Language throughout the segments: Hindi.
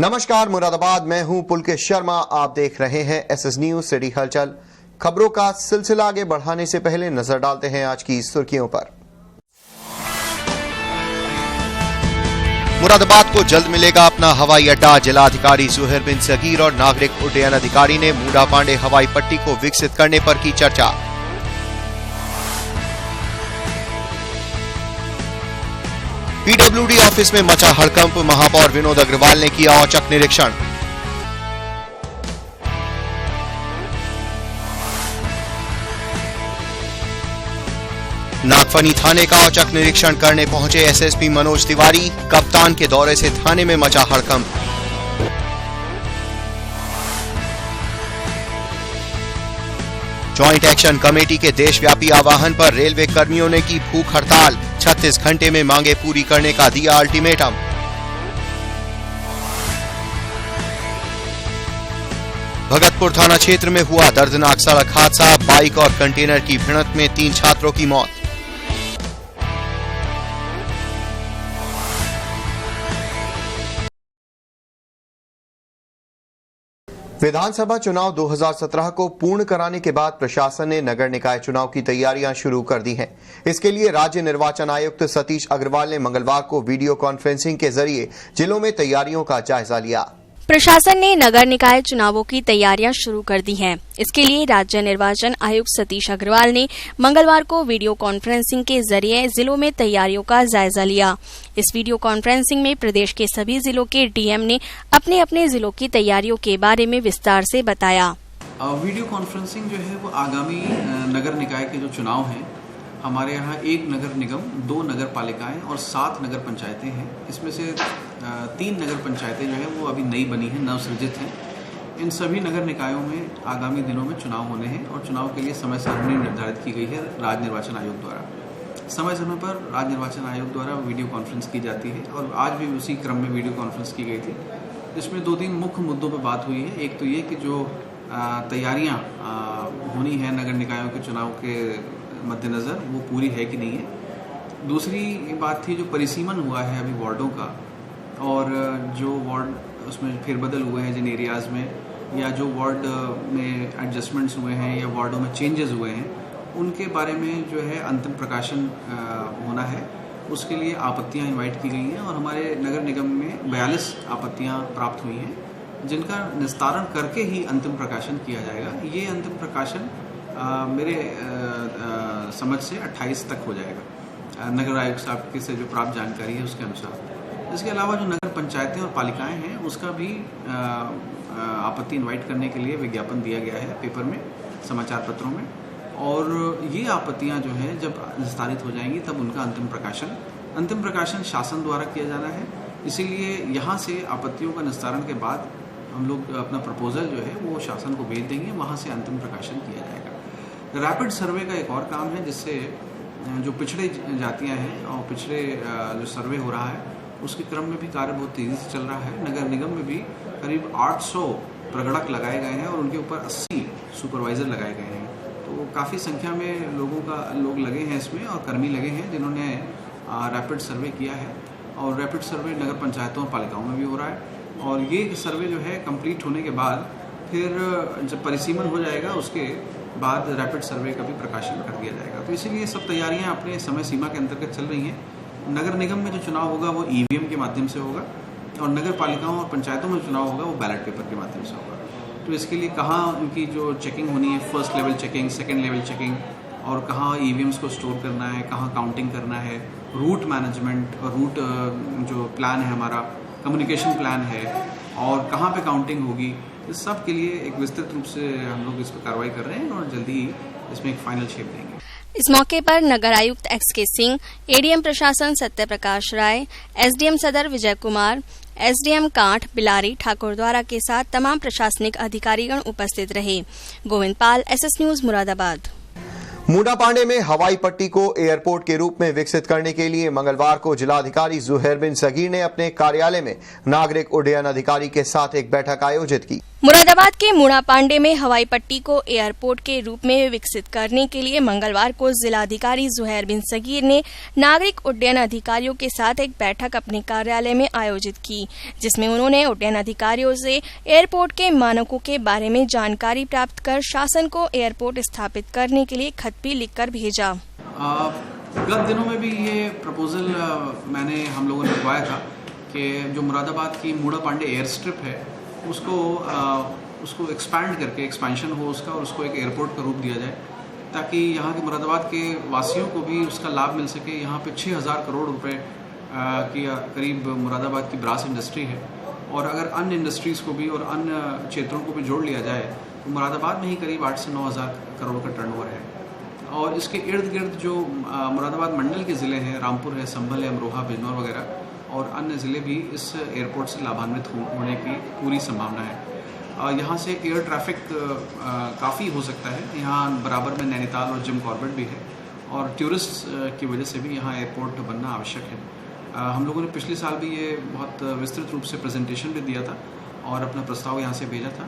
नमस्कार, मुरादाबाद में हूं पुलकेश शर्मा। आप देख रहे हैं एसएस न्यूज सिटी हलचल। खबरों का सिलसिला आगे बढ़ाने से पहले नजर डालते हैं आज की सुर्खियों पर। मुरादाबाद को जल्द मिलेगा अपना हवाई अड्डा। जिलाधिकारी जुहैर बिन सगीर और नागरिक उड्डयन अधिकारी ने मूडा पांडे हवाई पट्टी को विकसित करने पर की चर्चा। पीडब्ल्यूडी ऑफिस में मचा हड़कंप। महापौर विनोद अग्रवाल ने किया औचक निरीक्षण। नागफनी थाने का औचक निरीक्षण करने पहुंचे एसएसपी मनोज तिवारी। कप्तान के दौरे से थाने में मचा हड़कंप। ज्वाइंट एक्शन कमेटी के देशव्यापी आह्वान पर रेलवे कर्मियों ने की भूख हड़ताल। 36 घंटे में मांगे पूरी करने का दिया अल्टीमेटम। भगतपुर थाना क्षेत्र में हुआ दर्दनाक सड़क हादसा। बाइक और कंटेनर की भिड़ंत में 3 छात्रों की मौत। विधानसभा चुनाव 2017 को पूर्ण कराने के बाद प्रशासन ने नगर निकाय चुनाव की तैयारियां शुरू कर दी हैं। इसके लिए राज्य निर्वाचन आयुक्त सतीश अग्रवाल ने मंगलवार को वीडियो कॉन्फ्रेंसिंग के जरिए जिलों में तैयारियों का जायजा लिया। प्रशासन ने नगर निकाय चुनावों की तैयारियां शुरू कर दी हैं। इसके लिए राज्य निर्वाचन आयुक्त सतीश अग्रवाल ने मंगलवार को वीडियो कॉन्फ्रेंसिंग के जरिए जिलों में तैयारियों का जायजा लिया। इस वीडियो कॉन्फ्रेंसिंग में प्रदेश के सभी जिलों के डीएम ने अपने अपने जिलों की तैयारियों के बारे में विस्तार से बताया। वीडियो कॉन्फ्रेंसिंग जो है वो आगामी नगर निकाय के जो चुनाव हैं, हमारे यहाँ 1 नगर निगम, 2 नगर पालिकाएं और 7 नगर पंचायतें हैं। इसमें से 3 नगर पंचायतें जो है वो अभी नई बनी हैं, नवसृजित हैं। इन सभी नगर निकायों में आगामी दिनों में चुनाव होने हैं और चुनाव के लिए समय सारणी निर्धारित की गई है राज्य निर्वाचन आयोग द्वारा। समय समय पर राज्य निर्वाचन आयोग द्वारा वीडियो कॉन्फ्रेंस की जाती है और आज भी उसी क्रम में वीडियो कॉन्फ्रेंस की गई थी, जिसमें 2-3 मुख्य मुद्दों पर बात हुई है। एक तो ये कि जो तैयारियाँ होनी है नगर निकायों के चुनाव के मद्देनज़र, वो पूरी है कि नहीं है। दूसरी बात थी जो परिसीमन हुआ है अभी वार्डों का, और जो वार्ड उसमें फेरबदल हुए हैं जिन एरियाज़ में, या जो वार्ड में एडजस्टमेंट्स हुए हैं या वार्डों में चेंजेस हुए हैं, उनके बारे में जो है अंतिम प्रकाशन होना है। उसके लिए आपत्तियां इनवाइट की गई हैं और हमारे नगर निगम में 42 आपत्तियां प्राप्त हुई हैं, जिनका निस्तारण करके ही अंतिम प्रकाशन किया जाएगा। ये अंतिम प्रकाशन मेरे समझ से 28 तक हो जाएगा, नगर आयुक्त साहब के से जो प्राप्त जानकारी है उसके अनुसार। इसके अलावा जो नगर पंचायतें और पालिकाएं हैं, उसका भी आपत्ति इनवाइट करने के लिए विज्ञापन दिया गया है पेपर में, समाचार पत्रों में। और ये आपत्तियां जो है जब निस्तारित हो जाएंगी तब उनका अंतिम प्रकाशन शासन द्वारा किया जाना है। इसीलिए यहाँ से आपत्तियों का निस्तारण के बाद हम लोग अपना प्रपोजल जो है वो शासन को भेज देंगे, वहाँ से अंतिम प्रकाशन किया जाएगा। रैपिड सर्वे का एक और काम है, जिससे जो पिछड़े जातियां हैं और पिछड़े जो सर्वे हो रहा है उसके क्रम में भी कार्य बहुत तेज़ी से चल रहा है। नगर निगम में भी करीब 800 प्रगणक लगाए गए हैं और उनके ऊपर 80 सुपरवाइज़र लगाए गए हैं। तो काफ़ी संख्या में लोग लगे हैं इसमें और कर्मी लगे हैं जिन्होंने रैपिड सर्वे किया है। और रैपिड सर्वे नगर पंचायतों और पालिकाओं में भी हो रहा है। और ये सर्वे जो है कंप्लीट होने के बाद फिर जब परिसीमन हो जाएगा उसके बाद रैपिड सर्वे का भी प्रकाशन कर दिया जाएगा। तो इसीलिए सब तैयारियां अपने समय सीमा के अंतर्गत चल रही हैं। नगर निगम में जो चुनाव होगा वो ईवीएम के माध्यम से होगा और नगर पालिकाओं और पंचायतों में चुनाव होगा वो बैलेट पेपर के माध्यम से होगा। तो इसके लिए कहाँ उनकी जो चेकिंग होनी है, first level checking, second level checking, और कहाँ ईवीएम्स को स्टोर करना है, कहाँ काउंटिंग करना है, रूट मैनेजमेंट और रूट जो प्लान है हमारा, कम्युनिकेशन प्लान है, और कहाँ पे काउंटिंग होगी, इस सब के लिए एक विस्तृत रूप से हम लोग इस पर कार्रवाई कर रहे हैं और जल्दी ही इसमें एक फाइनल शेप देंगे। इस मौके पर नगर आयुक्त XK सिंह, एडीएम प्रशासन सत्य प्रकाश राय, एसडीएम सदर विजय कुमार, एसडीएम कांठ बिलारी ठाकुर द्वारा के साथ तमाम प्रशासनिक अधिकारीगण उपस्थित रहे। गोविंद पाल, एसएस न्यूज, मुरादाबाद। मूडा पांडे में हवाई पट्टी को एयरपोर्ट के रूप में विकसित करने के लिए मंगलवार को जिलाधिकारी जुहैर बिन सगीर ने अपने कार्यालय में नागरिक उड्डयन अधिकारी के साथ एक बैठक आयोजित की। मुरादाबाद के मूडा पांडे में हवाई पट्टी को एयरपोर्ट के रूप में विकसित करने के लिए मंगलवार को जिलाधिकारी जुहैर बिन सगीर ने नागरिक उड्डयन अधिकारियों के साथ एक बैठक अपने कार्यालय में आयोजित की, जिसमें उन्होंने उड्डयन अधिकारियों से एयरपोर्ट के मानकों के बारे में जानकारी प्राप्त कर शासन को एयरपोर्ट स्थापित करने के लिए खत भी लिखकर भेजा। गत दिनों में भी ये प्रपोजल हम लोगों ने लगवाया था कि जो मुरादाबाद की मूडा पांडे एयर स्ट्रिप है उसको एक्सपैंड करके एक्सपेंशन हो उसका और उसको एक एयरपोर्ट का रूप दिया जाए, ताकि यहाँ के मुरादाबाद के वासियों को भी उसका लाभ मिल सके। यहाँ पे 6,000 करोड़ रुपए की करीब मुरादाबाद की ब्रास इंडस्ट्री है, और अगर अन्य इंडस्ट्रीज़ को भी और अन्य क्षेत्रों को भी जोड़ लिया जाए तो मुरादाबाद में ही करीब 8 से 9,000 करोड़ का टर्नओवर है। और इसके इर्द गिर्द जो मुरादाबाद मंडल के ज़िले हैं, रामपुर है, संभल है, अमरोहा, बिजनौर वगैरह और अन्य ज़िले भी इस एयरपोर्ट से लाभान्वित होने की पूरी संभावना है। यहाँ से एयर ट्रैफिक काफ़ी हो सकता है। यहाँ बराबर में नैनीताल और जिम कॉर्बेट भी है, और टूरिस्ट की वजह से भी यहाँ एयरपोर्ट बनना आवश्यक है। हम लोगों ने पिछले साल भी ये बहुत विस्तृत रूप से प्रेजेंटेशन भी दिया था और अपना प्रस्ताव यहाँ से भेजा था,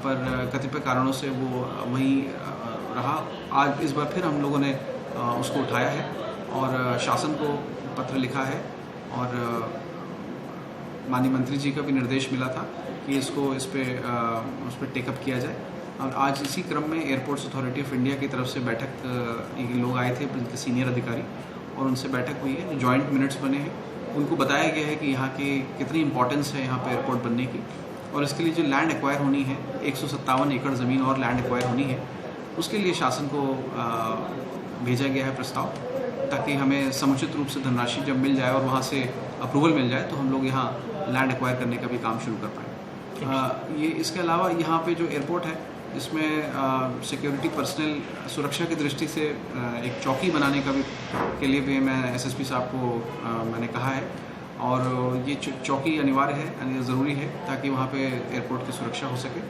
पर कतिपय कारणों से वो वहीं रहा। आज इस बार फिर हम लोगों ने उसको उठाया है और शासन को पत्र लिखा है, और माननीय मंत्री जी का भी निर्देश मिला था कि इस पर टेकअप किया जाए। और आज इसी क्रम में एयरपोर्ट्स अथॉरिटी ऑफ इंडिया की तरफ से बैठक, लोग आए थे, उनके सीनियर अधिकारी, और उनसे बैठक हुई है। जो जॉइंट मिनट्स बने हैं उनको बताया गया है कि यहाँ की कितनी इंपॉर्टेंस है यहाँ पे एयरपोर्ट बनने की, और इसके लिए जो लैंड एक्वायर होनी है, 157 एकड़ ज़मीन और लैंड एक्वायर होनी है, उसके लिए शासन को भेजा गया है प्रस्ताव, ताकि हमें समुचित रूप से धनराशि जब मिल जाए और वहाँ से अप्रूवल मिल जाए तो हम लोग यहाँ लैंड एक्वायर करने का भी काम शुरू कर पाएँ। ये इसके अलावा यहाँ पे जो एयरपोर्ट है इसमें सिक्योरिटी पर्सनल सुरक्षा की दृष्टि से एक चौकी बनाने का भी के लिए भी मैं एसएसपी साहब को मैंने कहा है, और ये चौकी अनिवार्य है, ज़रूरी है, ताकि वहाँ पे एयरपोर्ट की सुरक्षा हो सके।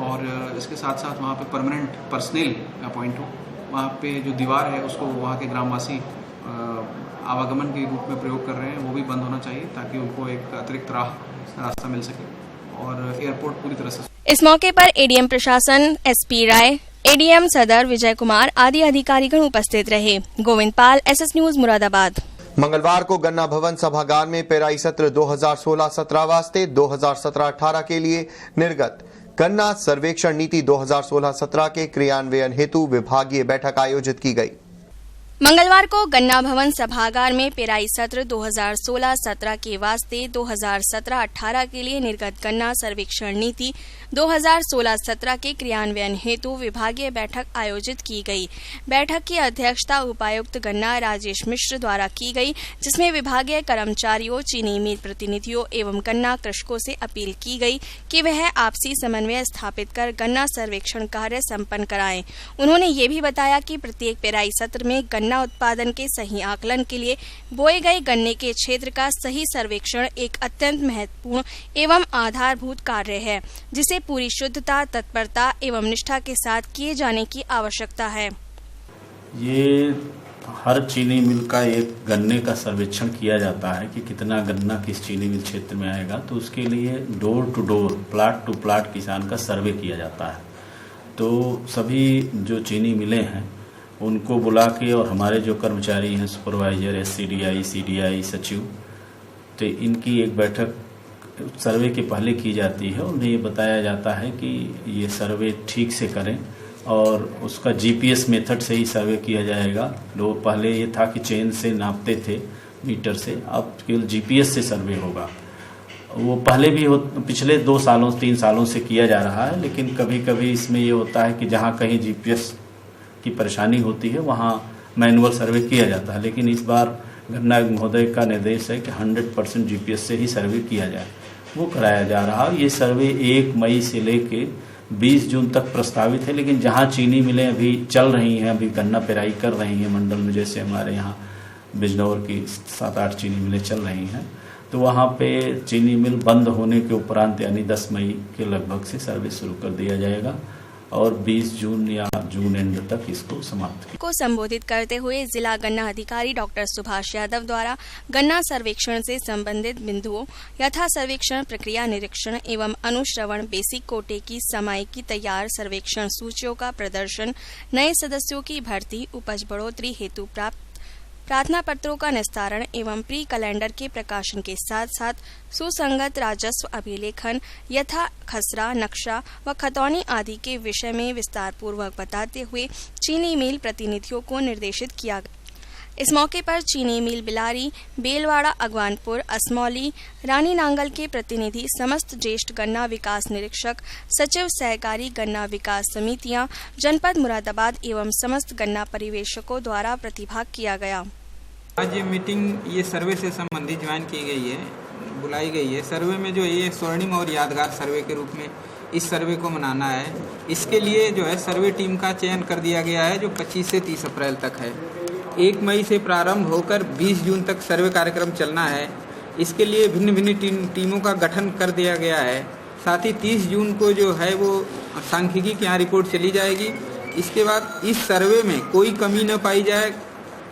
और इसके साथ साथ वहाँ पे परमानेंट पर्सनल अपॉइंट हो। वहाँ पे जो दीवार है उसको वहाँ के ग्रामवासी आवागमन के रूप में प्रयोग कर रहे हैं, वो भी बंद होना चाहिए, ताकि उनको एक अतिरिक्त रास्ता मिल सके और एयरपोर्ट पूरी तरह से। इस मौके पर एडीएम प्रशासन एसपी राय, एडीएम सदर विजय कुमार आदि अधिकारीगण उपस्थित रहे। गोविंद पाल, एसएस न्यूज, मुरादाबाद। मंगलवार को गन्ना भवन सभागार में पेराई सत्र 2016-17 वास्ते 2017-18 के लिए निर्गत गन्ना सर्वेक्षण नीति 2016-17 के क्रियान्वयन हेतु विभागीय बैठक आयोजित की गई। मंगलवार को गन्ना भवन सभागार में पेराई सत्र 2016-17 के वास्ते 2017-18 के लिए निर्गत गन्ना सर्वेक्षण नीति 2016-17 के क्रियान्वयन हेतु विभागीय बैठक आयोजित की गई। बैठक की अध्यक्षता उपायुक्त गन्ना राजेश मिश्र द्वारा की गई, जिसमें विभागीय कर्मचारियों, चीनी मिल प्रतिनिधियों एवं गन्ना कृषकों से अपील की गई कि वह आपसी समन्वय स्थापित कर गन्ना सर्वेक्षण कार्य संपन्न कराएं। उन्होंने ये भी बताया कि प्रत्येक पेराई सत्र में गन्ना उत्पादन के सही आकलन के लिए बोए गए गन्ने के क्षेत्र का सही सर्वेक्षण एक अत्यंत महत्वपूर्ण एवं आधारभूत कार्य है, जिसे पूरी शुद्धता, तत्परता एवं निष्ठा के साथ किए जाने की आवश्यकता है। ये हर चीनी मिल का एक गन्ने का सर्वेक्षण किया जाता है कि कितना गन्ना किस चीनी मिल क्षेत्र में आएगा, तो उसके लिए door to door, plot to plot किसान का सर्वे किया जाता है। तो सभी जो चीनी मिलें हैं उनको बुला के, और हमारे जो कर्मचारी हैं, सुपरवाइजर, एससीडीआई, सीडीआई, सचिव, तो इनकी एक बैठक सर्वे के पहले की जाती है। उन्हें ये बताया जाता है कि ये सर्वे ठीक से करें, और उसका जीपीएस मेथड से ही सर्वे किया जाएगा। लोग पहले ये था कि चेन से नापते थे, मीटर से, अब केवल जीपीएस से सर्वे होगा। वो पहले भी पिछले 2 सालों 3 सालों से किया जा रहा है, लेकिन कभी कभी इसमें ये होता है कि जहाँ कहीं जीपीएस की परेशानी होती है वहाँ मैनुअल सर्वे किया जाता है। लेकिन इस बार गन्ना महोदय का निर्देश है कि 100% जीपीएस से ही सर्वे किया जाए, वो कराया जा रहा है। ये सर्वे 1 मई से लेके 20 जून तक प्रस्तावित है, लेकिन जहाँ चीनी मिलें अभी चल रही हैं, अभी गन्ना पेराई कर रही हैं मंडल में, जैसे हमारे यहाँ बिजनौर की 7-8 चीनी मिलें चल रही हैं, तो वहाँ पे चीनी मिल बंद होने के उपरांत यानी 10 मई के लगभग से सर्वे शुरू कर दिया जाएगा। और 20 जून या जून एंड तक इसको समाप्त किया। को संबोधित करते हुए जिला गन्ना अधिकारी डॉक्टर सुभाष यादव द्वारा गन्ना सर्वेक्षण से संबंधित बिंदुओं यथा सर्वेक्षण प्रक्रिया निरीक्षण एवं अनुश्रवण बेसिक कोटे की समाई की तैयार सर्वेक्षण सूचियों का प्रदर्शन, नए सदस्यों की भर्ती, उपज बढ़ोतरी हेतु प्राप्त प्रार्थना पत्रों का निस्तारण एवं प्री कैलेंडर के प्रकाशन के साथ साथ सुसंगत राजस्व अभिलेखन यथा खसरा, नक्शा व खतौनी आदि के विषय में विस्तार पूर्वक बताते हुए चीनी मिल प्रतिनिधियों को निर्देशित किया गया। इस मौके पर चीनी मिल बिलारी, बेलवाड़ा, अगवानपुर, असमौली, रानी नांगल के प्रतिनिधि, समस्त ज्येष्ठ गन्ना विकास निरीक्षक, सचिव, सहकारी गन्ना विकास समितियां, जनपद मुरादाबाद एवं समस्त गन्ना परिवेशकों द्वारा प्रतिभाग किया गया। आज ये मीटिंग ये सर्वे से संबंधित ज्वाइन की गई है, बुलाई गई है। सर्वे में जो ये स्वर्णिम और यादगार सर्वे के रूप में इस सर्वे को मनाना है। इसके लिए जो है सर्वे टीम का चयन कर दिया गया है जो 25 से 30 अप्रैल तक है। 1 मई से प्रारंभ होकर 20 जून तक सर्वे कार्यक्रम चलना है। इसके लिए भिन्न भिन्न टीमों का गठन कर दिया गया है। साथ ही 30 जून को जो है वो सांख्यिकी की यहाँ रिपोर्ट चली जाएगी। इसके बाद इस सर्वे में कोई कमी न पाई जाए,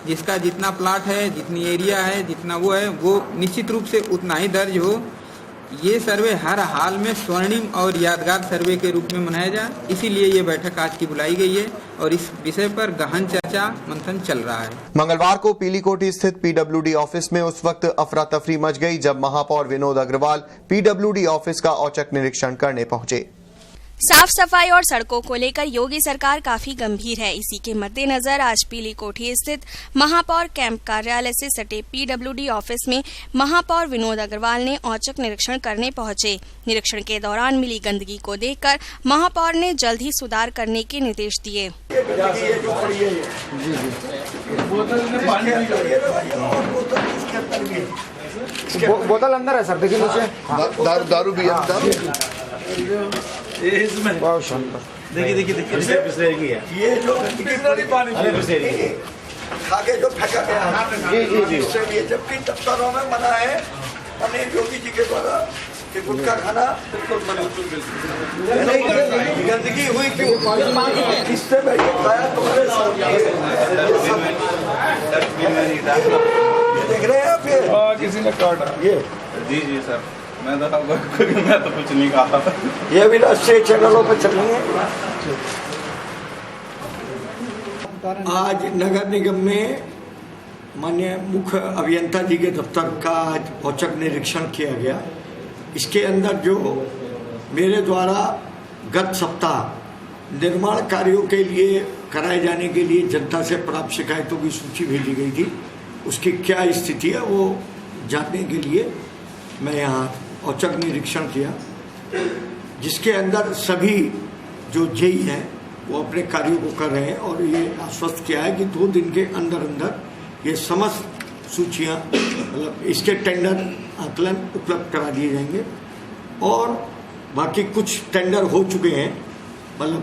जिसका जितना प्लाट है, जितनी एरिया है, जितना वो है, वो निश्चित रूप से उतना ही दर्ज हो। ये सर्वे हर हाल में स्वर्णिम और यादगार सर्वे के रूप में मनाया जाए, इसीलिए ये बैठक आज की बुलाई गई है और इस विषय पर गहन चर्चा मंथन चल रहा है। मंगलवार को पीलीकोटी स्थित पीडब्ल्यूडी ऑफिस में उस वक्त अफरा तफरी मच गई जब महापौर विनोद अग्रवाल पीडब्ल्यूडी ऑफिस का औचक निरीक्षण करने पहुंचे। साफ सफाई और सड़कों को लेकर योगी सरकार काफी गंभीर है। इसी के मद्देनजर आज पीलीकोठी स्थित महापौर कैंप कार्यालय से सटे पीडब्ल्यूडी ऑफिस में महापौर विनोद अग्रवाल ने औचक निरीक्षण करने पहुंचे। निरीक्षण के दौरान मिली गंदगी को देखकर महापौर ने जल्द ही सुधार करने के निर्देश दिए। बोतल अंदर है सर, देखिए नीचे दारू भी इसमें बहुत शानदार। देखिए ये जो खा के जो फेंका गया जी जबकि दफ्तरों में मना है अनेक योगी जी के द्वारा कि गुटखा खाना बिल्कुल मना। गंदगी हुई क्यों, किससे बैठे खाया तुम्हारे साथ, देख रहे हैं आप ये किसी ने काटा ये। जी सर, मैं तो कुछ नहीं कहा था। ये भी राष्ट्रीय चैनलों पर चल रही है। आज नगर निगम में माननीय मुख्य अभियंता जी के दफ्तर का आज औचक निरीक्षण किया गया। इसके अंदर जो मेरे द्वारा गत सप्ताह निर्माण कार्यों के लिए कराए जाने के लिए जनता से प्राप्त शिकायतों की सूची भेजी गई थी, उसकी क्या स्थिति है वो जानने के लिए मैं यहाँ औचक निरीक्षण किया, जिसके अंदर सभी जो जेई हैं वो अपने कार्यों को कर रहे हैं और ये आश्वस्त किया है कि 2 दिन के अंदर अंदर ये समस्त सूचियाँ मतलब इसके टेंडर आकलन उपलब्ध करा दिए जाएंगे और बाकी कुछ टेंडर हो चुके हैं, मतलब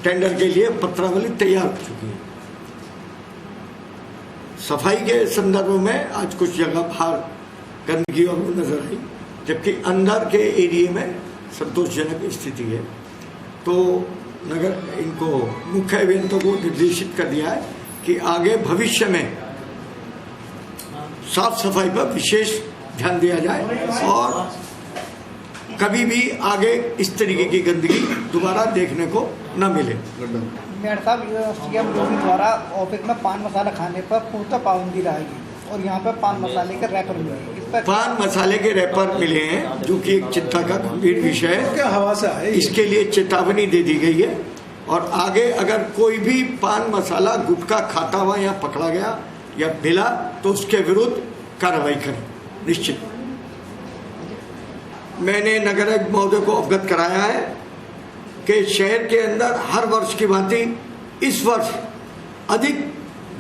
टेंडर के लिए पत्रावली तैयार हो चुकी है। सफाई के संदर्भ में आज कुछ जगह बाहर गंदगी और नजर आई, जबकि अंदर के एरिया में संतोषजनक स्थिति है। तो नगर इनको मुख्य अभियंताओं को निर्देशित कर दिया है कि आगे भविष्य में साफ सफाई पर विशेष ध्यान दिया जाए और कभी भी आगे इस तरीके की गंदगी दोबारा देखने को न मिले। मेयर साहब, सीएम योगी द्वारा ऑफिस में पान मसाला खाने पर पूर्णतः पाबंदी रहेगी और यहाँ पे पान मसाले के रैपर मिले, इस पर पान मसाले के रैपर मिले हैं जो कि एक चिंता का गंभीर विषय है। इसके लिए चेतावनी दे दी गई है और आगे अगर कोई भी पान मसाला गुटखा खाता हुआ यहाँ पकड़ा गया या मिला तो उसके विरुद्ध कार्रवाई करें निश्चित। मैंने नगर आयुक्त महोदय को अवगत कराया है कि शहर के अंदर हर वर्ष की भांति इस वर्ष अधिक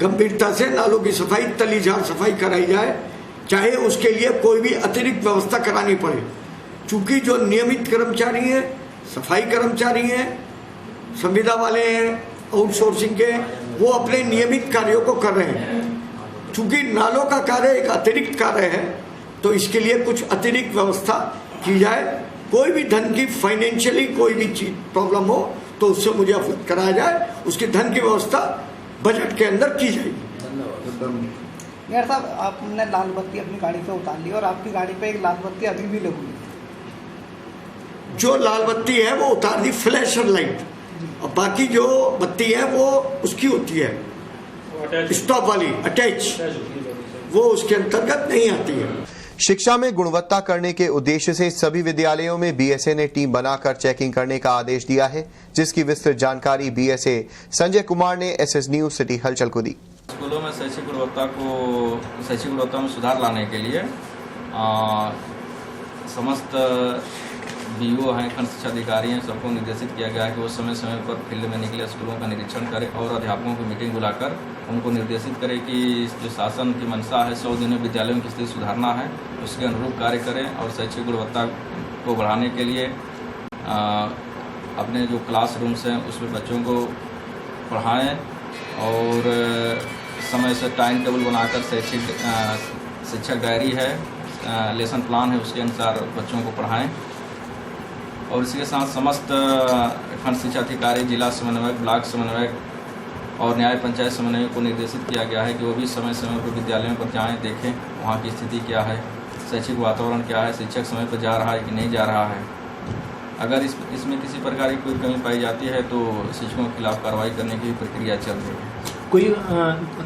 गंभीरता से नालों की सफाई, तली झाड़ सफाई कराई जाए, चाहे उसके लिए कोई भी अतिरिक्त व्यवस्था करानी पड़े। चूंकि जो नियमित कर्मचारी हैं, सफाई कर्मचारी हैं, संविदा वाले हैं, आउटसोर्सिंग के, वो अपने नियमित कार्यों को कर रहे हैं। चूंकि नालों का कार्य एक अतिरिक्त कार्य है तो इसके लिए कुछ अतिरिक्त व्यवस्था की जाए। कोई भी धन की फाइनेंशियली कोई भी चीज प्रॉब्लम हो तो उससे मुझे अवगत कराया जाए, उसकी धन की व्यवस्था बजट के अंदर की जाएगी। मेयर साहब, आपने लाल बत्ती अपनी गाड़ी से उतार ली और आपकी गाड़ी पे एक लाल बत्ती अभी भी लगी है। जो लाल बत्ती है वो उतार दी, फ्लैशर लाइट, और बाकी जो बत्ती है वो उसकी होती है स्टॉप वाली, अटैच, वो उसके अंतर्गत नहीं आती है। शिक्षा में गुणवत्ता करने के उद्देश्य से सभी विद्यालयों में बीएसए ने टीम बनाकर चेकिंग करने का आदेश दिया है, जिसकी विस्तृत जानकारी बीएसए संजय कुमार ने एसएस न्यूज सिटी हलचल को दी। स्कूलों में शैक्षिक गुणवत्ता में सुधार लाने के लिए समस्त बीओ हैं, खंड शिक्षा अधिकारी हैं, सबको निर्देशित किया गया है कि वो समय समय पर फील्ड में निकले, स्कूलों का निरीक्षण करें और अध्यापकों की मीटिंग बुलाकर उनको निर्देशित करें कि जो शासन की मंशा है 100 दिन में विद्यालयों की स्थिति सुधारना है, उसके अनुरूप कार्य करें और शैक्षिक गुणवत्ता को बढ़ाने के लिए अपने जो क्लासरूम्स हैं उसमें बच्चों को पढ़ाएँ और समय से टाइम टेबल बनाकर शिक्षक डायरी है, लेसन प्लान है, उसके अनुसार बच्चों को पढ़ाएँ। और इसके साथ समस्त खंड शिक्षा अधिकारी, जिला समन्वयक, ब्लॉक समन्वयक और न्याय पंचायत समन्वयक को निर्देशित किया गया है कि वो भी समय समय पर विद्यालयों पर जाएं, देखें वहाँ की स्थिति क्या है, शैक्षिक वातावरण क्या है, शिक्षक समय पर जा रहा है कि नहीं जा रहा है। अगर इसमें किसी प्रकार की कोई कमी पाई जाती है तो शिक्षकों के खिलाफ कार्रवाई करने की प्रक्रिया चल रही है। कोई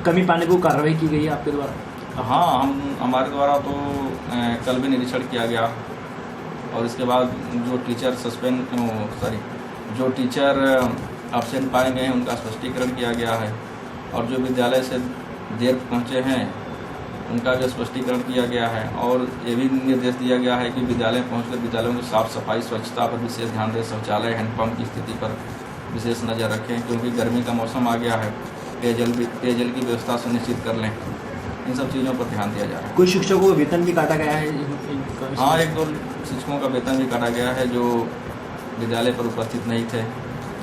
कमी पाने को कार्रवाई की गई है आपके द्वारा? हाँ, हमारे द्वारा तो कल भी निरीक्षण किया गया और इसके बाद जो टीचर जो टीचर एब्सेंट पाए गए हैं उनका स्पष्टीकरण किया गया है और जो विद्यालय से देर पहुँचे हैं उनका भी स्पष्टीकरण किया गया है और ये भी निर्देश दिया गया है कि विद्यालय पहुँचकर विद्यालयों की साफ सफाई, स्वच्छता पर विशेष ध्यान दें, शौचालय, हैंडपम्प की स्थिति पर विशेष नज़र रखें क्योंकि गर्मी का मौसम आ गया है, पेयजल की व्यवस्था सुनिश्चित कर लें, इन सब चीज़ों पर ध्यान दिया जा रहा है। कुछ शिक्षकों को वेतन भी काटा गया है? हाँ, 1-2 शिक्षकों का वेतन भी काटा गया है जो विद्यालय पर उपस्थित नहीं थे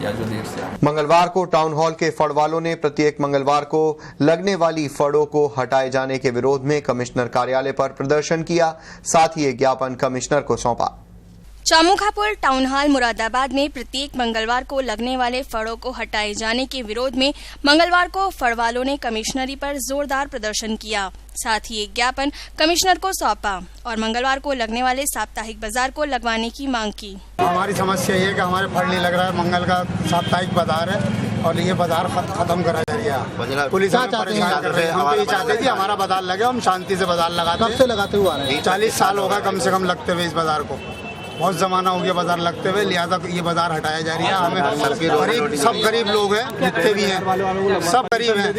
या जो देर से आए। मंगलवार को टाउन हॉल के फड़ वालों ने प्रत्येक मंगलवार को लगने वाली फड़ों को हटाए जाने के विरोध में कमिश्नर कार्यालय पर प्रदर्शन किया, साथ ही एक ज्ञापन कमिश्नर को सौंपा। चामुखापुर टाउन हॉल मुरादाबाद में प्रत्येक मंगलवार को लगने वाले फड़ों को हटाए जाने के विरोध में मंगलवार को फड़ वालों ने कमिश्नरी पर जोरदार प्रदर्शन किया, साथ ही एक ज्ञापन कमिश्नर को सौंपा और मंगलवार को लगने वाले साप्ताहिक बाजार को लगवाने की मांग की। हमारी समस्या ये है कि हमारे फड़ नहीं लग रहा है, मंगल का साप्ताहिक बाजार है और ये बाजार खत्म करा जा रहा है। पुलिस परेशान कर रहे हैं, हम तो ये चाहते थे हमारा बाजार लगे, हम शांति से बाजार लगाते। कब से लगाते हुए आ रहे हैं? 40 साल होगा कम से कम लगते हुए इस बाजार को, बहुत जमाना हो गया बाजार लगते हुए, लिहाजा ये बाजार हटाया जा रही है। हमें सब गरीब लोग हैं, जितने भी हैं सब गरीब हैं,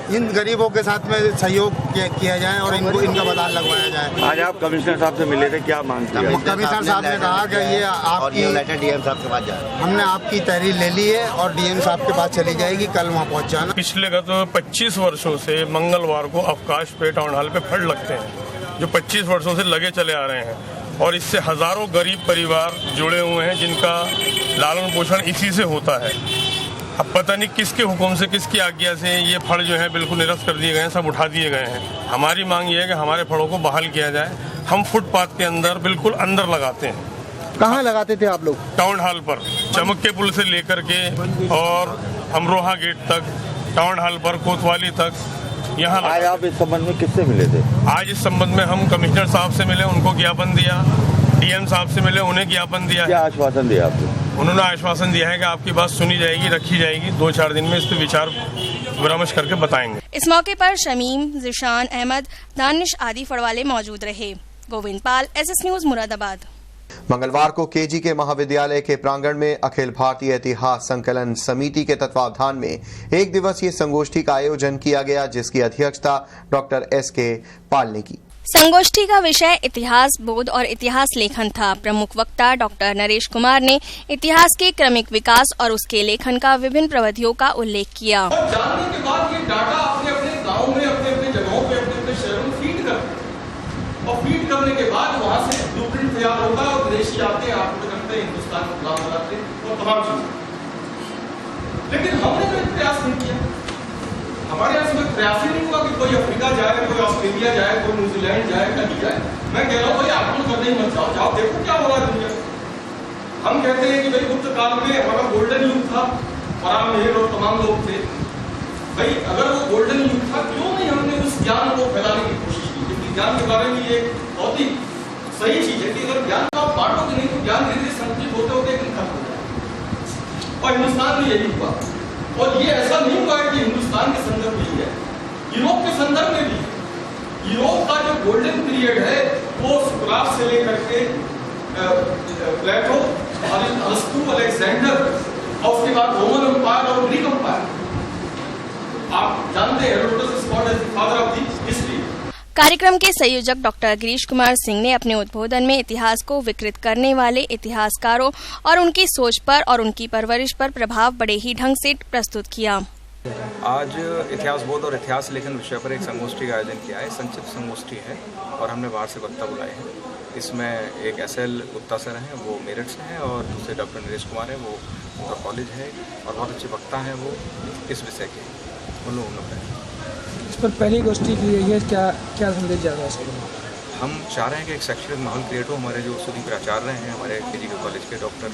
इन गरीबों के साथ में सहयोग किया जाए और इनका बाजार लगवाया जाए। आज आप कमिश्नर साहब से मिले थे, क्या मांग थी? कमिश्नर साहब ने कहा कि ये आपकी डीएम साहब के पास जाए, हमने आपकी तहरीर ले ली है और डीएम साहब के पास चली जाएगी, कल वहाँ पहुँच जाना। पिछले 25 वर्षों से मंगलवार को अवकाश पे टाउन हॉल पे फड़ लगते हैं, जो 25 वर्षों से लगे चले आ रहे हैं और इससे हजारों गरीब परिवार जुड़े हुए हैं जिनका लालन पोषण इसी से होता है। अब पता नहीं किसके हुक्म से, किसकी आज्ञा से ये फड़ जो है बिल्कुल निरस्त कर दिए गए हैं, सब उठा दिए गए हैं। हमारी मांग ये है कि हमारे फड़ों को बहाल किया जाए। हम फुटपाथ के अंदर बिल्कुल अंदर लगाते हैं। कहाँ लगाते थे आप लोग? टाउन हॉल पर, चमक के पुल से लेकर के और अमरोहा गेट तक, टाउन हॉल पर कोतवाली तक, यहाँ। आज आप इस संबंध में किससे मिले थे? आज इस संबंध में हम कमिश्नर साहब से मिले, उनको ज्ञापन दिया, डीएम साहब से मिले, उन्हें ज्ञापन दिया। क्या आश्वासन दिया आपको? उन्होंने आश्वासन दिया है कि आपकी बात सुनी जाएगी, रखी जाएगी, 2-4 दिन में इस पर विचार विमर्श करके बताएंगे। इस मौके पर शमीम, जिशान अहमद, दानिश आदि फड़वाले मौजूद रहे। गोविंद पाल, एसएस न्यूज मुरादाबाद। मंगलवार को केजी के महाविद्यालय के प्रांगण में अखिल भारतीय इतिहास संकलन समिति के तत्वावधान में एक दिवसीय संगोष्ठी का आयोजन किया गया, जिसकी अध्यक्षता डॉक्टर SK पाल ने की। संगोष्ठी का विषय इतिहास बोध और इतिहास लेखन था। प्रमुख वक्ता डॉक्टर नरेश कुमार ने इतिहास के क्रमिक विकास और उसके लेखन का विभिन्न प्रविधियों का उल्लेख किया। और जानने के बाद ये डाटा अपने गाँव में, अपने जगहों पे, अपने शहरों में फीड करते और फीड करने के बाद वहाँ से ब्लूप्रिंट तैयार होता है और विदेशी आते हैं, आपको करते हैं, हिंदुस्तान को गुलाम बनाते हैं और तमाम चीजें। लेकिन हमने कोई प्रयास नहीं किया। हमारे यहाँ से कोई प्रयास ही नहीं हुआ कि कोई अफ्रीका जाए, कोई ऑस्ट्रेलिया जाए, कोई न्यूजीलैंड जाए, कहीं जाए। मैं कह रहा हूँ भाई आप लोग करने ही मत जाओ, जाओ देखो क्या हो रहा है दुनिया। हम कहते हैं कि भाई गुप्त काल में हमारा गोल्डन युग था, फराम मेहर और तमाम लोग थे। भाई अगर वो गोल्डन युग था, क्यों नहीं हमने उस ज्ञान को फैलाने की कोशिश की? क्योंकि ज्ञान के बारे में ये बहुत ही सही चीज है कि अगर ज्ञान को आप बांटोगे नहीं तो ज्ञान धीरे धीरे संचित होते होते एक दिन खत्म हो जाएगा। और हिंदुस्तान में यही हुआ, और ये ऐसा नहीं हुआ है कि हिंदुस्तान के संदर्भ में ही है, यूरोप के संदर्भ में भी है। यूरोप का जो गोल्डन पीरियड है वो सुकरात से लेकर के प्लेटो, अरस्तु, अलेक्जेंडर और उसके बाद रोमन एम्पायर और ग्रीक एम्पायर। आप जानते हैं Herodotus is called as the father of the history. कार्यक्रम के संयोजक डॉक्टर गिरीश कुमार सिंह ने अपने उद्बोधन में इतिहास को विकृत करने वाले इतिहासकारों और उनकी सोच पर और उनकी परवरिश पर प्रभाव बड़े ही ढंग से प्रस्तुत किया। आज इतिहास बोध और इतिहास लेखन विषय पर एक संगोष्ठी का आयोजन किया है। संक्षिप्त संगोष्ठी है और हमने बाहर से वक्ता बुलाए हैं। इसमें एक SL गुप्ता सर हैं, वो मेरठ से हैं, और दूसरे डॉक्टर नरेश कुमार हैं, वो उनका कॉलेज है, और बहुत अच्छे वक्ता हैं वो इस विषय के। उन लोगों ने इस पर पहली गोष्ठी की गई है, क्या संदेश जा रहा है इसके? हम चाह रहे हैं कि एक शैक्षणिक माहौल क्रिएट हो। हमारे जो सूदी प्राचार्य हैं, हमारे KG के कॉलेज के डॉक्टर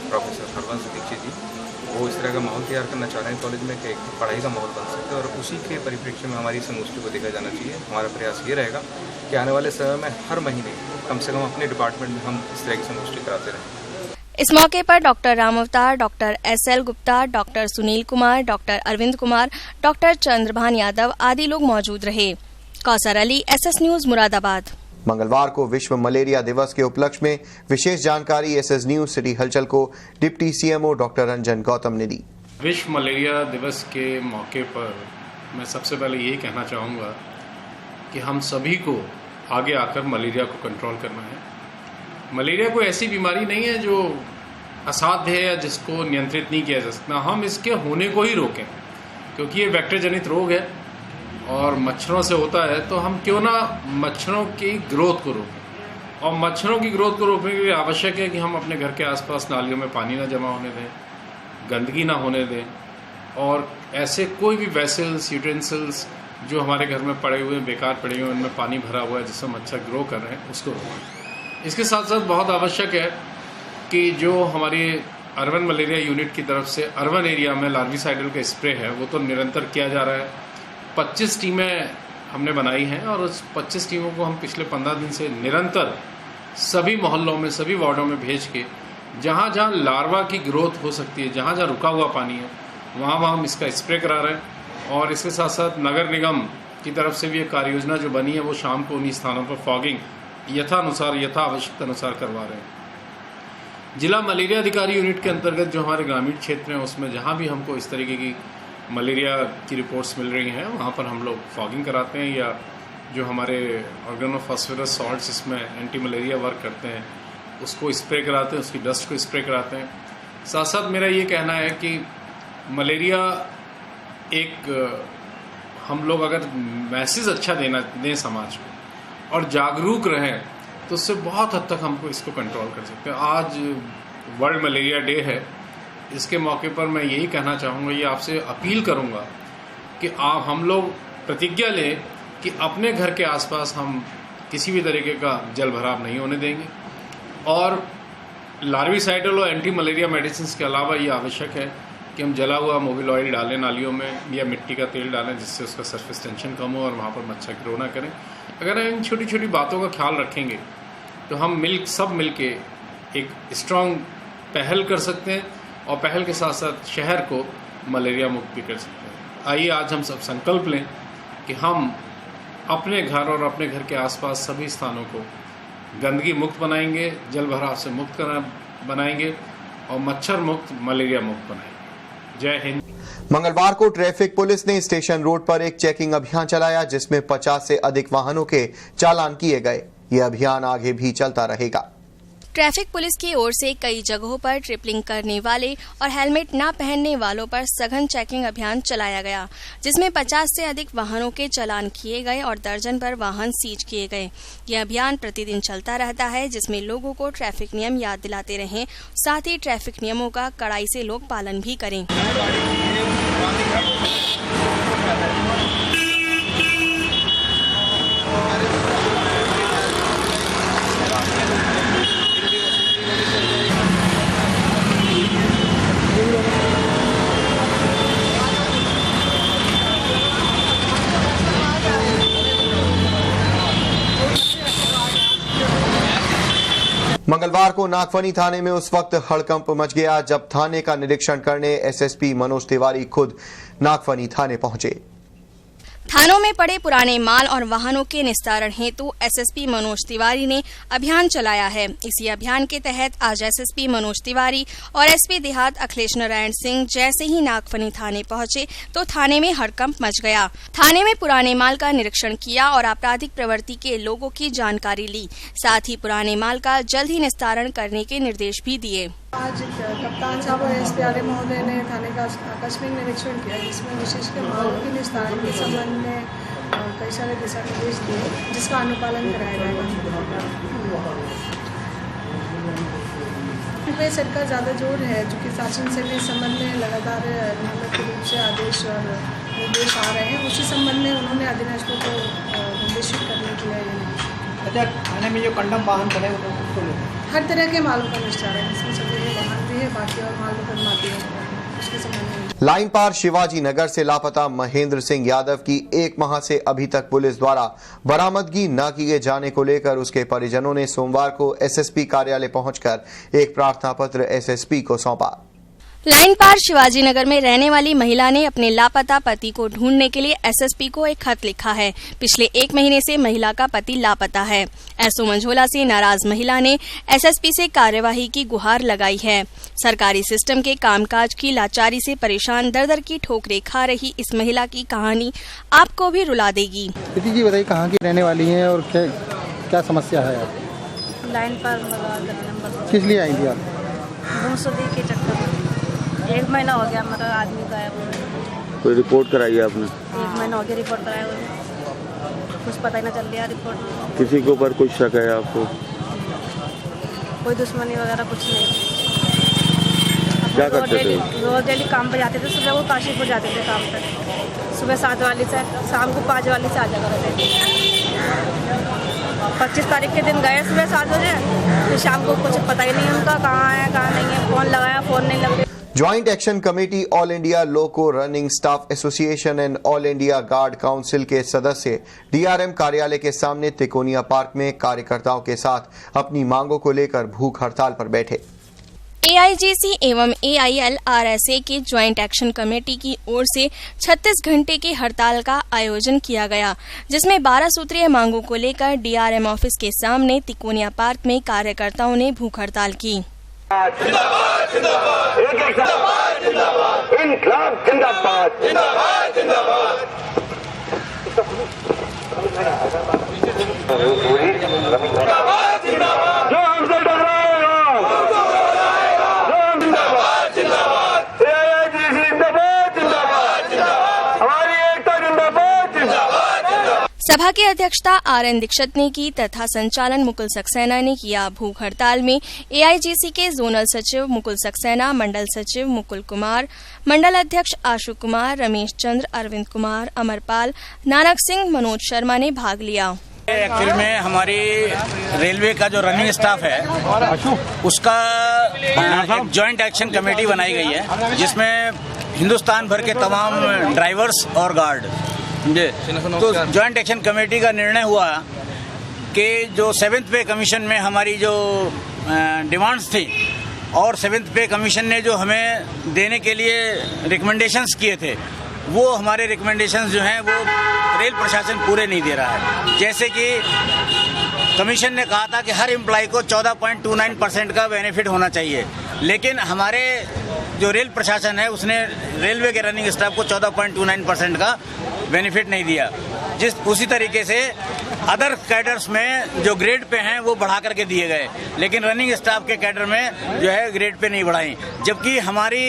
प्रोफेसर हरवंश दीक्षित जी, वो इस तरह का माहौल तैयार करना चाह रहे हैं कॉलेज में कि एक पढ़ाई का माहौल बन सके, और उसी के परिप्रेक्ष्य में हमारी संगोष्ठी को देखा जाना चाहिए। हमारा प्रयास ये रहेगा कि आने वाले समय में हर महीने कम से कम अपने डिपार्टमेंट में हम इस तरह की संगोष्ठी कराते रहें। इस मौके पर doctor Ram Avtar, doctor SL Gupta, doctor Sunil Kumar, doctor Arvind Kumar, doctor Chandrabhan Yadav आदि लोग मौजूद रहे। Kausar Ali, SS news, Moradabad. मंगलवार को विश्व मलेरिया दिवस के उपलक्ष्य में विशेष जानकारी SS न्यूज सिटी हलचल को deputy CMO doctor Ranjan Gautam ने दी। विश्व मलेरिया दिवस के मौके पर मैं सबसे पहले यही कहना चाहूँगा कि हम सभी को आगे आकर मलेरिया को कंट्रोल करना है। मलेरिया कोई ऐसी बीमारी नहीं है जो असाध्य है या जिसको नियंत्रित नहीं किया जा सकता। हम इसके होने को ही रोकें, क्योंकि ये वेक्टर जनित रोग है और मच्छरों से होता है, तो हम क्यों ना मच्छरों की ग्रोथ को रोकें। और मच्छरों की ग्रोथ को रोकने के लिए आवश्यक है कि हम अपने घर के आसपास नालियों में पानी ना जमा होने दें, गंदगी ना होने दें, और ऐसे कोई भी वेसल्स, यूटेंसिल्स जो हमारे घर में पड़े हुए बेकार पड़े हुए उनमें पानी भरा हुआ है जिससे मच्छर ग्रो कर रहे हैं, उसको रोकें। इसके साथ साथ बहुत आवश्यक है कि जो हमारी अर्बन मलेरिया यूनिट की तरफ से अर्बन एरिया में लार्विसाइडल का स्प्रे है वो तो निरंतर किया जा रहा है। 25 टीमें हमने बनाई हैं और उस 25 टीमों को हम पिछले 15 दिन से निरंतर सभी मोहल्लों में, सभी वार्डों में भेज के जहाँ जहाँ लार्वा की ग्रोथ हो सकती है, जहाँ जहाँ रुका हुआ पानी है, वहाँ हम इसका स्प्रे करा रहे हैं। और इसके साथ साथ नगर निगम की तरफ से भी एक कार्य योजना जो बनी है वो शाम को उन्हीं स्थानों पर फॉगिंग यथा आवश्यकता अनुसार करवा रहे हैं। जिला मलेरिया अधिकारी यूनिट के अंतर्गत जो हमारे ग्रामीण क्षेत्र हैं उसमें जहाँ भी हमको इस तरीके की मलेरिया की रिपोर्ट्स मिल रही हैं वहाँ पर हम लोग फॉगिंग कराते हैं, या जो हमारे ऑर्गेनोफॉस्फेरस सॉल्ट्स इसमें एंटी मलेरिया वर्क करते हैं उसको स्प्रे कराते हैं, उसकी डस्ट को स्प्रे कराते हैं। साथ साथ मेरा ये कहना है कि मलेरिया एक हम लोग अगर मैसेज अच्छा दें समाज को और जागरूक रहें तो उससे बहुत हद तक हमको इसको कंट्रोल कर सकते हैं। आज वर्ल्ड मलेरिया डे है, इसके मौके पर मैं यही कहना चाहूँगा, ये आपसे अपील करूँगा कि आप हम लोग प्रतिज्ञा लें कि अपने घर के आसपास हम किसी भी तरीके का जल भराव नहीं होने देंगे, और लार्विसाइडल और एंटी मलेरिया मेडिसिन के अलावा ये आवश्यक है कि हम जला हुआ मोबिल ऑयल डालें नालियों में या मिट्टी का तेल डालें जिससे उसका सरफेस टेंशन कम हो और वहाँ पर मच्छर ग्रो ना करें। अगर हम इन छोटी छोटी बातों का ख्याल रखेंगे तो हम सब मिल के एक स्ट्रॉन्ग पहल कर सकते हैं और पहल के साथ साथ शहर को मलेरिया मुक्त भी कर सकते हैं। आइए आज हम सब संकल्प लें कि हम अपने घर और अपने घर के आसपास सभी स्थानों को गंदगी मुक्त बनाएंगे, जल भराव से मुक्त बनाएंगे और मच्छर मुक्त, मलेरिया मुक्त बनाएंगे। जय हिंद। मंगलवार को ट्रैफिक पुलिस ने स्टेशन रोड पर एक चेकिंग अभियान चलाया जिसमें 50 से अधिक वाहनों के चालान किए गए। यह अभियान आगे भी चलता रहेगा। ट्रैफिक पुलिस की ओर से कई जगहों पर ट्रिपलिंग करने वाले और हेलमेट न पहनने वालों पर सघन चेकिंग अभियान चलाया गया, जिसमें 50 से अधिक वाहनों के चालान किए गए और दर्जन भर वाहन सीज किए गए। यह अभियान प्रतिदिन चलता रहता है जिसमें लोगों को ट्रैफिक नियम याद दिलाते रहें, साथ ही ट्रैफिक नियमों का कड़ाई से लोग पालन भी करें। मंगलवार को नागफनी थाने में उस वक्त हड़कंप मच गया जब थाने का निरीक्षण करने एसएसपी मनोज तिवारी खुद नागफनी थाने पहुंचे। थानों में पड़े पुराने माल और वाहनों के निस्तारण हेतु एसएसपी मनोज तिवारी ने अभियान चलाया है। इसी अभियान के तहत आज एसएसपी मनोज तिवारी और एसपी देहात अखिलेश नारायण सिंह जैसे ही नागफनी थाने पहुंचे तो थाने में हड़कंप मच गया। थाने में पुराने माल का निरीक्षण किया और आपराधिक प्रवृत्ति के लोगों की जानकारी ली। साथ ही पुराने माल का जल्द ही निस्तारण करने के निर्देश भी दिए। आज कप्तान साहब और एसपी महोदय ने थाने का आकस्मिक निरीक्षण किया, जिसमें विशेषकर माल के निस्तारण के संबंध में कई सारे दिशा निर्देश दिए, जिसका अनुपालन कराया जाएगा। पे सरकार ज़्यादा जोर है, चूँकि शासन से भी इस संबंध में लगातार नियमित रूप से आदेश और निर्देश आ रहे हैं। उसी संबंध में उन्होंने अधिनायकों को निर्देशित करने के लिए। अच्छा, थाने में जो कंडम वाहन पड़े उसको हर तरह के मालों का निस्तारण, इसमें सभी वाहन भी है, बाकी और माल मुकदमाती है उसके संबंध में। लाइन पार शिवाजी नगर से लापता महेंद्र सिंह यादव की 1 माह से अभी तक पुलिस द्वारा बरामदगी न किए जाने को लेकर उसके परिजनों ने सोमवार को एसएसपी कार्यालय पहुंचकर एक प्रार्थना पत्र एसएसपी को सौंपा। लाइन पार शिवाजी नगर में रहने वाली महिला ने अपने लापता पति को ढूंढने के लिए एसएसपी को एक खत लिखा है। पिछले 1 महीने से महिला का पति लापता है। एसओ मंझोला से नाराज महिला ने एसएसपी से कार्यवाही की गुहार लगाई है। सरकारी सिस्टम के कामकाज की लाचारी से परेशान दर-दर की ठोकरें खा रही इस महिला की कहानी आपको भी रुला देगी। दीदी जी बताइए, कहाँ की रहने वाली हैं और क्या समस्या है आप? लाइन पर किस लिए आई थी आप? गुमशुदगी के चक्कर में 1 महीना हो गया, मेरा आदमी गायब। कोई रिपोर्ट कराई है आपने? 1 महीना हो गया रिपोर्ट कराए हुए, कुछ पता ही ना चल रहा रिपोर्ट। किसी के ऊपर कुछ शक है आपको? कोई दुश्मनी वगैरह कुछ नहीं। क्या करते थे? रोज डेली काम पे जाते थे। सुबह वो काशीपुर जाते थे काम पर, सुबह 7 वाली से शाम को 5 वाली से आ जा करते थे। 25 तारीख के दिन गए सुबह 7 बजे, फिर शाम को कुछ पता ही नहीं उनका कहाँ है कहाँ नहीं है। फोन लगाया, फोन नहीं लग रहा। Joint action committee, all India loco running staff association and all India guard council के सदस्य डीआरएम कार्यालय के सामने तिकोनिया पार्क में कार्यकर्ताओं के साथ अपनी मांगों को लेकर भूख हड़ताल पर बैठे। एआईजीसी एवं एआईएलआरएसए की ज्वाइंट एक्शन कमेटी की ओर से 36 घंटे की हड़ताल का आयोजन किया गया, जिसमें 12 सूत्रीय मांगों को लेकर डीआरएम ऑफिस के सामने तिकोनिया पार्क में कार्यकर्ताओं ने भूख हड़ताल की। जिंदाबाद जिंदाबाद, जिंदाबाद जिंदाबाद, इनकलाब जिंदाबाद, जिंदाबाद जिंदाबाद। जो हमसे टकराएगा, जो जिंदाबाद जिंदाबाद, एआईजीसी जिंदाबाद जिंदाबाद जिंदाबाद, हमारी एकता जिंदाबाद जिंदाबाद जिंदाबाद। सभा की अध्यक्षता आरएन दीक्षित ने की तथा संचालन मुकुल सक्सेना ने किया। भूख हड़ताल में एआईजीसी के जोनल सचिव मुकुल सक्सेना, मंडल सचिव मुकुल कुमार, मंडल अध्यक्ष आशु कुमार, रमेश चंद्र, अरविंद कुमार, अमरपाल, नानक सिंह, मनोज शर्मा ने भाग लिया। एक्चुअली में हमारी रेलवे का जो रनिंग स्टाफ है उसका एक जॉइंट एक्शन कमेटी बनाई गई है, जिसमें हिंदुस्तान भर के तमाम ड्राइवर्स और गार्ड। तो जॉइंट एक्शन कमेटी का निर्णय हुआ कि जो 7th पे कमीशन में हमारी जो डिमांड्स थी और 7th पे कमीशन ने जो हमें देने के लिए रिकमेंडेशंस किए थे, वो हमारे रिकमेंडेशंस जो हैं वो रेल प्रशासन पूरे नहीं दे रहा है। जैसे कि कमीशन ने कहा था कि हर एम्प्लॉय को 14.29% का बेनिफिट होना चाहिए, लेकिन हमारे जो रेल प्रशासन है उसने रेलवे के रनिंग स्टाफ को 14.29% का बेनिफिट नहीं दिया। उसी तरीके से अदर कैडर्स में जो ग्रेड पे हैं वो बढ़ा करके दिए गए, लेकिन रनिंग स्टाफ के कैडर में जो है ग्रेड पे नहीं बढ़ाई। जबकि हमारी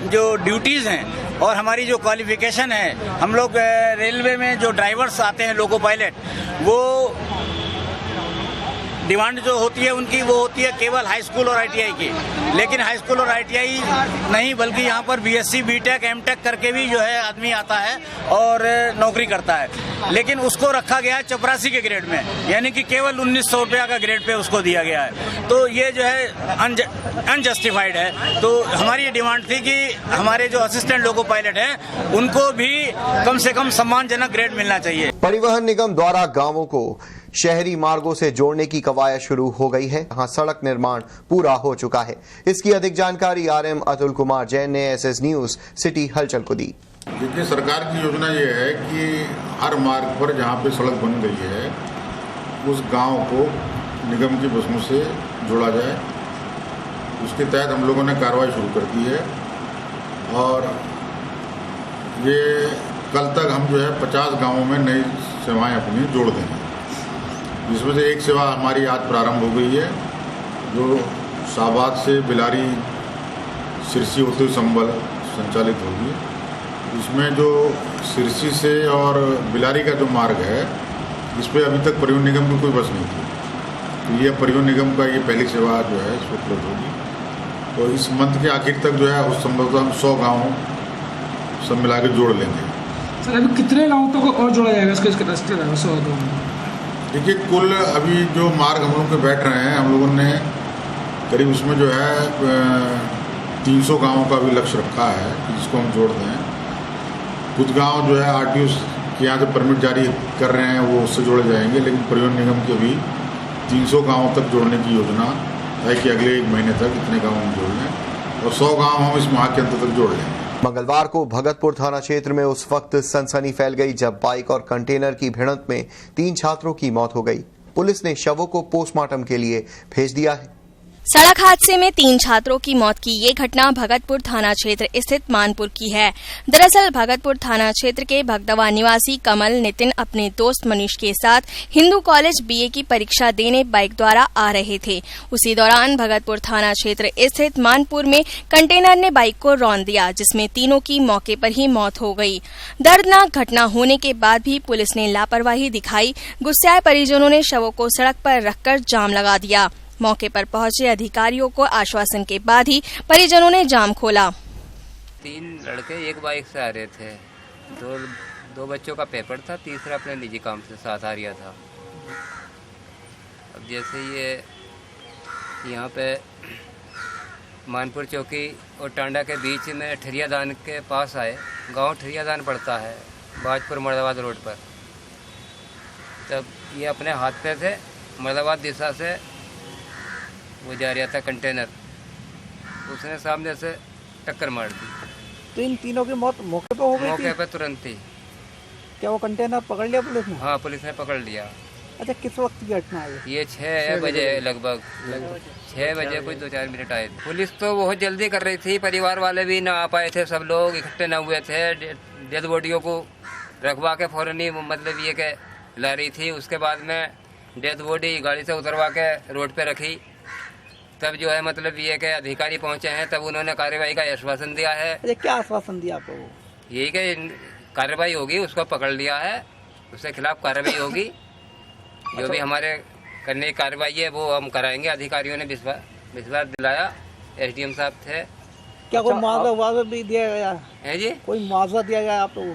जो ड्यूटीज़ हैं और हमारी जो क्वालिफिकेशन है, हम लोग रेलवे में जो ड्राइवर्स आते हैं लोको पायलट, वो डिमांड जो होती है उनकी वो होती है केवल हाई स्कूल और आईटीआई की, लेकिन हाई स्कूल और आईटीआई नहीं बल्कि यहाँ पर बीएससी, बीटेक, एमटेक करके भी जो है आदमी आता है और नौकरी करता है, लेकिन उसको रखा गया है 84 के ग्रेड में, यानी कि केवल 1900 रुपया का ग्रेड पे उसको दिया गया है। तो ये जो है अनजस्टिफाइड है। तो हमारी ये डिमांड थी कि हमारे जो असिस्टेंट लोको पायलट हैं उनको भी कम से कम सम्मानजनक ग्रेड मिलना चाहिए। परिवहन निगम द्वारा गांवों को शहरी मार्गों से जोड़ने की कवायद शुरू हो गई है। यहाँ सड़क निर्माण पूरा हो चुका है। इसकी अधिक जानकारी आरएम अतुल कुमार जैन ने एसएस न्यूज सिटी हलचल को दी। देखिए, सरकार की योजना ये है कि हर मार्ग पर जहाँ पे सड़क बन गई है उस गांव को निगम की बसों से जोड़ा जाए। उसके तहत हम लोगों ने कार्रवाई शुरू कर दी है और ये कल तक हम जो है 50 गांवों में नई सेवाएं अपनी जोड़ देंगे, जिसमें से एक सेवा हमारी आज प्रारंभ हो गई है जो शाहबाद से बिलारी सिरसी होते हुए संभल संचालित होगी। इसमें जो सिरसी से और बिलारी का जो मार्ग है इस पर अभी तक परिवहन निगम की कोई बस नहीं थी, तो ये परिवहन निगम का ये पहली सेवा जो है इसको उपलब्ध होगी। तो इस मंथ के आखिर तक जो है उस संभवतः हम 100 गाँव सब मिला के जोड़ लेंगे। सर, अभी कितने गाँव तक और जोड़ा जाएगा इसके रास्ते 100 गाँव? देखिए, कुल अभी जो मार्ग हम लोग के बैठ रहे हैं, हम लोगों ने करीब उसमें जो है 300 गाँवों का भी लक्ष्य रखा है जिसको हम जोड़ दें। कुछ गांव जो है आरटीओ के यहाँ से परमिट जारी कर रहे हैं वो उससे जोड़े जाएंगे, लेकिन परिवहन निगम के भी 300 गांवों तक जोड़ने की योजना है कि अगले 1 महीने तक इतने गाँव हम जोड़ लें और 100 गाँव हम इस माह के अंत तक जोड़ लेंगे। मंगलवार को भगतपुर थाना क्षेत्र में उस वक्त सनसनी फैल गई जब बाइक और कंटेनर की भिड़ंत में 3 छात्रों की मौत हो गई। पुलिस ने शवों को पोस्टमार्टम के लिए भेज दिया है। सड़क हादसे में 3 छात्रों की मौत की ये घटना भगतपुर थाना क्षेत्र स्थित मानपुर की है। दरअसल भगतपुर थाना क्षेत्र के भगदवा निवासी कमल नितिन अपने दोस्त मनीष के साथ हिंदू कॉलेज बीए की परीक्षा देने बाइक द्वारा आ रहे थे। उसी दौरान भगतपुर थाना क्षेत्र स्थित मानपुर में कंटेनर ने बाइक को रौंद दिया, जिसमें तीनों की मौके पर ही मौत हो गई। दर्दनाक घटना होने के बाद भी पुलिस ने लापरवाही दिखाई। गुस्साए परिजनों ने शवों को सड़क पर रखकर जाम लगा दिया। मौके पर पहुंचे अधिकारियों को आश्वासन के बाद ही परिजनों ने जाम खोला। 3 लड़के एक बाइक से आ रहे थे, दो बच्चों का पेपर था, तीसरा अपने निजी काम से साथ आ रहा था। अब जैसे ये यहाँ पे मानपुर चौकी और टांडा के बीच में ठरियादान के पास आए, गांव ठरियादान पड़ता है बाजपुर मुरादाबाद रोड पर। तब ये अपने हाथ पे थे, मुरादाबाद दिशा से वो जा रहा था कंटेनर, उसने सामने से टक्कर मार दी। तो इन तीनों की मौत मौके पे हो गई? मौके पे तुरंत ही। क्या वो कंटेनर पकड़ लिया पुलिस ने? हाँ, पुलिस ने पकड़ लिया। अच्छा, किस वक्त की घटना है ये? 6 बजे लगभग 6 बजे कुछ 2-4 मिनट आए थे। पुलिस तो बहुत जल्दी कर रही थी, परिवार वाले भी ना आ पाए थे, सब लोग इकट्ठे न हुए थे। डेड बॉडियों को रखवा के फौरन ही मतलब ये के ला रही थी। उसके बाद में डेड बॉडी गाड़ी से उतरवा के रोड पे रखी। तब जो है मतलब ये कि अधिकारी पहुंचे हैं, तब उन्होंने कार्रवाई का आश्वासन दिया है। अरे क्या आश्वासन दिया आपको? यही कि कार्रवाई होगी, उसको पकड़ लिया है, उसके खिलाफ कार्रवाई होगी। जो भी हमारे करने की कार्रवाई है वो हम कराएंगे। अधिकारियों ने विश्वास दिलाया, एसडीएम साहब थे। क्या कोई मुआवजा भी दिया गया है जी? कोई मुआवजा दिया गया आप लोगों?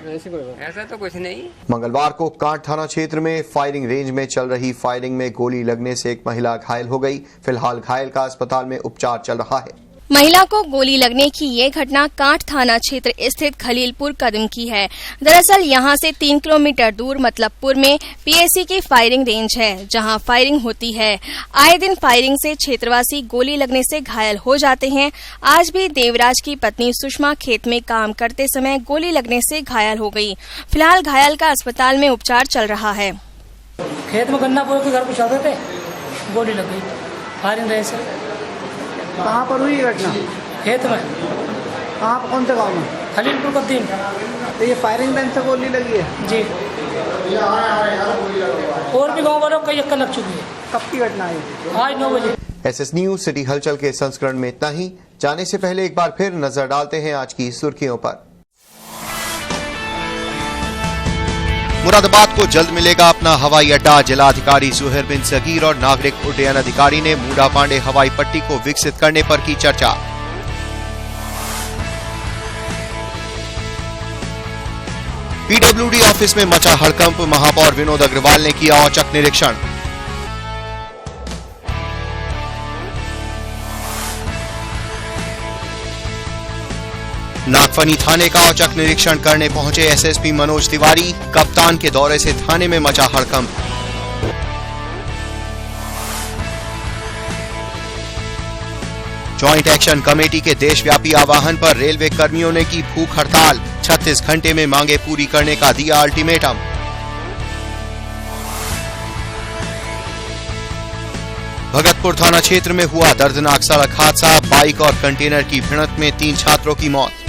ऐसा तो कुछ नहीं। मंगलवार को कांट थाना क्षेत्र में फायरिंग रेंज में चल रही फायरिंग में गोली लगने से एक महिला घायल हो गई। फिलहाल घायल का अस्पताल में उपचार चल रहा है। महिला को गोली लगने की ये घटना कांट थाना क्षेत्र स्थित खलीलपुर कदम की है। दरअसल यहां से 3 किलोमीटर दूर मतलबपुर में पीएसी की फायरिंग रेंज है, जहां फायरिंग होती है। आए दिन फायरिंग से क्षेत्रवासी गोली लगने से घायल हो जाते हैं। आज भी देवराज की पत्नी सुषमा खेत में काम करते समय गोली लगने से घायल हो गई। फिलहाल घायल का अस्पताल में उपचार चल रहा है। खेत में गन्ना बोल के घर कुछ आते थे, गोली लग गई फायरिंग रेंज से। कहाँ पर हुई घटना? खेत में। कहाँ, कौन से गाँव में? खलीलपुर कदीम। तो ये फायरिंग रेंज से गोली लगी है जी। और भी गाँव वालों को कई चक्कर लग चुकी है। कब की घटना है? आज 9 बजे। एसएस न्यूज सिटी हलचल के संस्करण में इतना ही। जाने से पहले एक बार फिर नजर डालते हैं आज की सुर्खियों पर। मुरादाबाद को जल्द मिलेगा अपना हवाई अड्डा। जिलाधिकारी जुहैर बिन सगीर और नागरिक उड्डयन अधिकारी ने मूडा पांडे हवाई पट्टी को विकसित करने पर की चर्चा। पीडब्ल्यूडी ऑफिस में मचा हड़कंप, महापौर विनोद अग्रवाल ने किया औचक निरीक्षण। नागफनी थाने का औचक निरीक्षण करने पहुंचे एसएसपी मनोज तिवारी। कप्तान के दौरे से थाने में मचा हड़कंप। जॉइंट एक्शन कमेटी के देशव्यापी आह्वान पर रेलवे कर्मियों ने की भूख हड़ताल, 36 घंटे में मांगे पूरी करने का दिया अल्टीमेटम। भगतपुर थाना क्षेत्र में हुआ दर्दनाक सड़क हादसा, बाइक और कंटेनर की भिड़ंत में 3 छात्रों की मौत।